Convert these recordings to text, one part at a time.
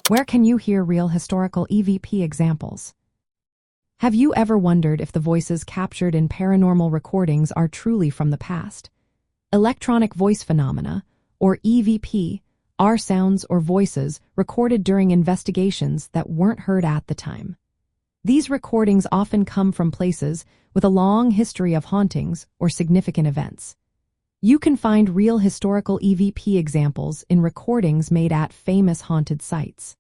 Where can you hear real historical EVP examples? Have you ever wondered if the voices captured in paranormal recordings are truly from the past? Electronic voice phenomena, or EVP, are sounds or voices recorded during investigations that weren't heard at the time. These recordings often come from places with a long history of hauntings or significant events. You can find real historical EVP examples in recordings made at famous haunted sites.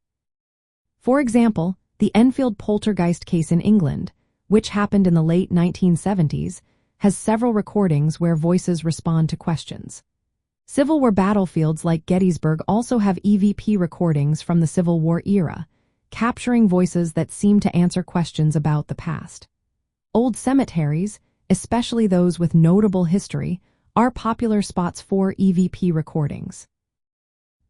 For example, the Enfield Poltergeist case in England, which happened in the late 1970s, has several recordings where voices respond to questions. Civil War battlefields like Gettysburg also have EVP recordings from the Civil War era, capturing voices that seem to answer questions about the past. Old cemeteries, especially those with notable history, are popular spots for EVP recordings.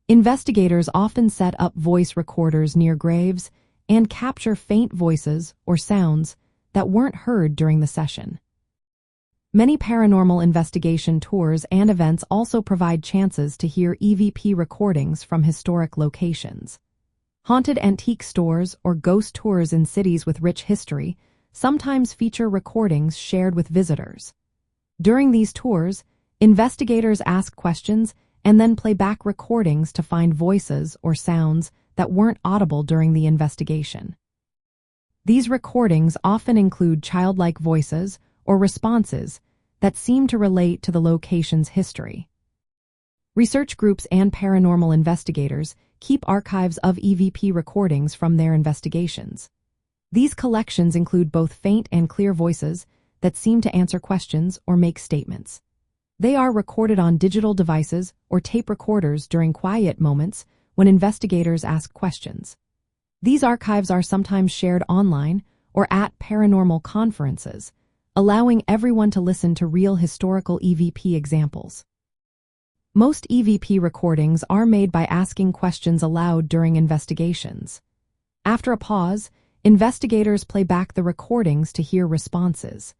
Investigators often set up voice recorders near graves and capture faint voices or sounds that weren't heard during the session. Many paranormal investigation tours and events also provide chances to hear EVP recordings from historic locations. Haunted antique stores or ghost tours in cities with rich history sometimes feature recordings shared with visitors. During these tours, investigators ask questions and then play back recordings to find voices or sounds that weren't audible during the investigation. These recordings often include childlike voices or responses that seem to relate to the location's history. Research groups and paranormal investigators keep archives of EVP recordings from their investigations. These collections include both faint and clear voices that seem to answer questions or make statements. They are recorded on digital devices or tape recorders during quiet moments when investigators ask questions. These archives are sometimes shared online or at paranormal conferences, allowing everyone to listen to real historical EVP examples. Most EVP recordings are made by asking questions aloud during investigations. After a pause, investigators play back the recordings to hear responses.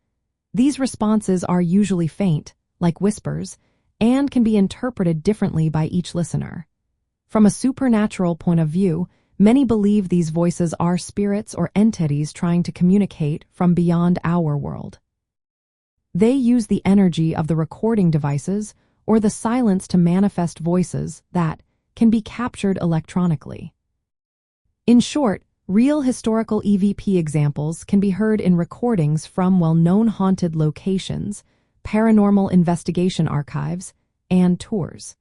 These responses are usually faint, like whispers, and can be interpreted differently by each listener. From a supernatural point of view, many believe these voices are spirits or entities trying to communicate from beyond our world. They use the energy of the recording devices or the silence to manifest voices that can be captured electronically. In short, real historical EVP examples can be heard in recordings from well-known haunted locations, paranormal investigation archives, and tours.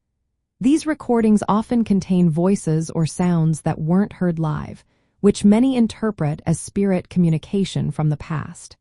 These recordings often contain voices or sounds that weren't heard live, which many interpret as spirit communication from the past.